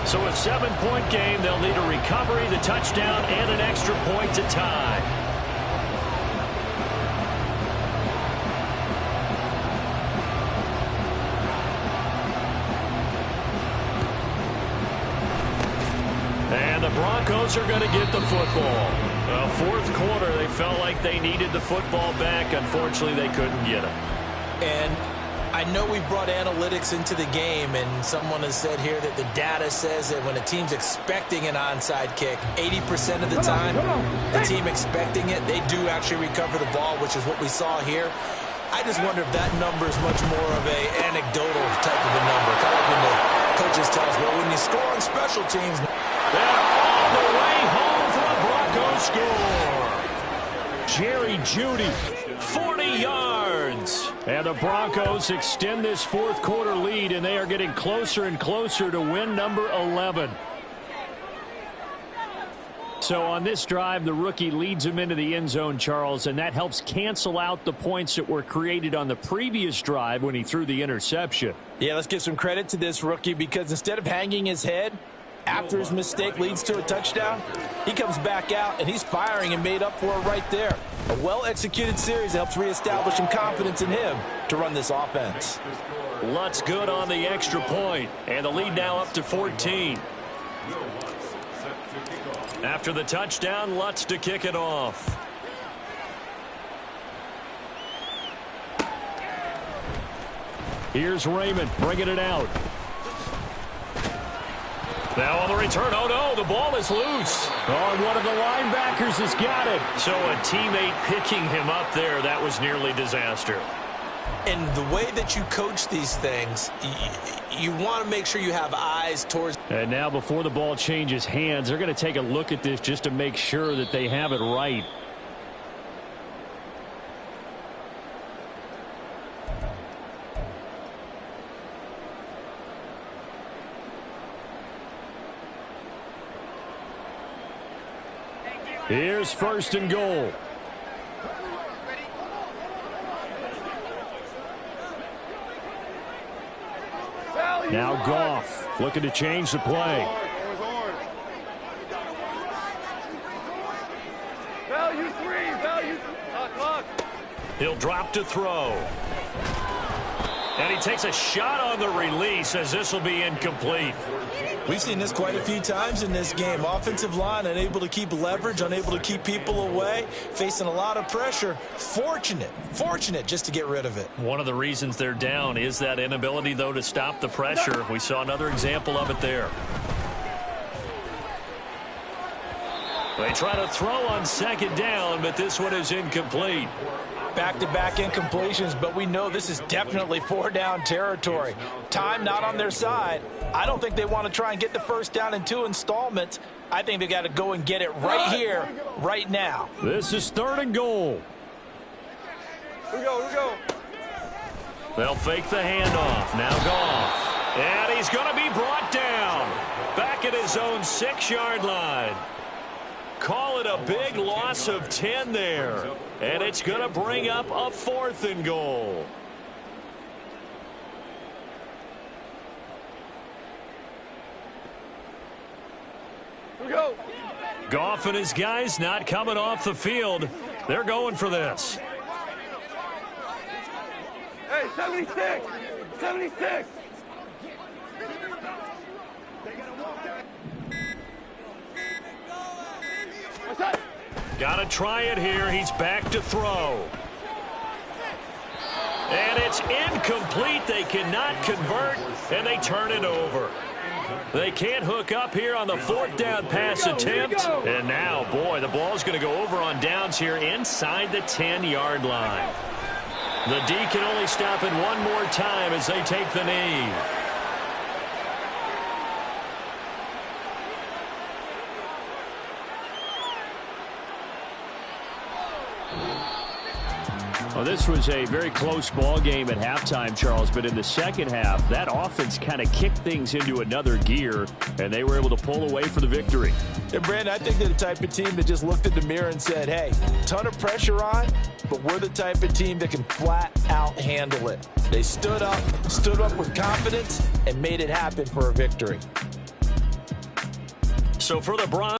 Speaker 1: So a 7-point game, they'll need a recovery, the touchdown, and an extra point to tie. And the Broncos are going to get the football. Fourth quarter, they felt like they needed the football back. Unfortunately, they couldn't get it.
Speaker 2: And I know we brought analytics into the game, and someone has said here that the data says that when a team's expecting an onside kick, 80% of the time, the team expecting it, they do actually recover the ball, which is what we saw here. I just wonder if that number is much more of an anecdotal type of a number. Kind of like when the coaches tell us, well, when you score on special teams,
Speaker 1: they're on the way home for a Broncos score. Jerry Jeudy, 40 yards. And the Broncos extend this fourth quarter lead, and they are getting closer and closer to win number 11. So on this drive, the rookie leads him into the end zone, Charles, and that helps cancel out the points that were created on the previous drive when he threw the interception.
Speaker 2: Yeah, let's give some credit to this rookie, because instead of hanging his head after his mistake leads to a touchdown, he comes back out and he's firing and made up for it right there. A well-executed series helps reestablish some confidence in him to run this offense.
Speaker 1: Lutz good on the extra point, and the lead now up to 14. After the touchdown, Lutz to kick it off. Here's Raymond bringing it out. Now on the return, oh no, the ball is loose. Oh, and one of the linebackers has got it. So a teammate picking him up there, that was nearly disaster.
Speaker 2: And the way that you coach these things, you want to make sure you have eyes towards.
Speaker 1: And now before the ball changes hands, they're going to take a look at this just to make sure that they have it right. Here's first and goal. Now Goff looking to change the play.
Speaker 4: Value three, value. Lock.
Speaker 1: He'll drop to throw. And he takes a shot on the release as this will be incomplete.
Speaker 2: We've seen this quite a few times in this game. Offensive line unable to keep leverage, unable to keep people away, facing a lot of pressure. Fortunate just to get rid of it.
Speaker 1: One of the reasons they're down is that inability, though, to stop the pressure. We saw another example of it there. They try to throw on second down, but this one is incomplete.
Speaker 2: Back-to-back incompletions, but we know this is definitely four-down territory. Time not on their side. I don't think they want to try and get the first down in 2 installments. I think they got to go and get it right here, right now.
Speaker 1: This is 3rd and goal.
Speaker 4: Here we go.
Speaker 1: They'll fake the handoff. Now Goff. And he's going to be brought down. Back at his own 6-yard line. Call it a big loss of 10 there. And it's going to bring up a 4th and goal.
Speaker 4: Here we go.
Speaker 1: Goff and his guys not coming off the field. They're going for this.
Speaker 4: Hey, 76. 76. What's that?
Speaker 1: Got to try it here. He's back to throw. And it's incomplete. They cannot convert, and they turn it over. They can't hook up here on the 4th down pass attempt. And now, boy, the ball's going to go over on downs here inside the 10-yard line. The D can only stop it one more time as they take the knee. Well, this was a very close ball game at halftime, Charles, but in the second half, that offense kind of kicked things into another gear, and they were able to pull away for the victory.
Speaker 2: And, Brandon, I think they're the type of team that just looked in the mirror and said, hey, ton of pressure on, but we're the type of team that can flat out handle it. They stood up with confidence, and made it happen for a victory.
Speaker 1: So for the Browns,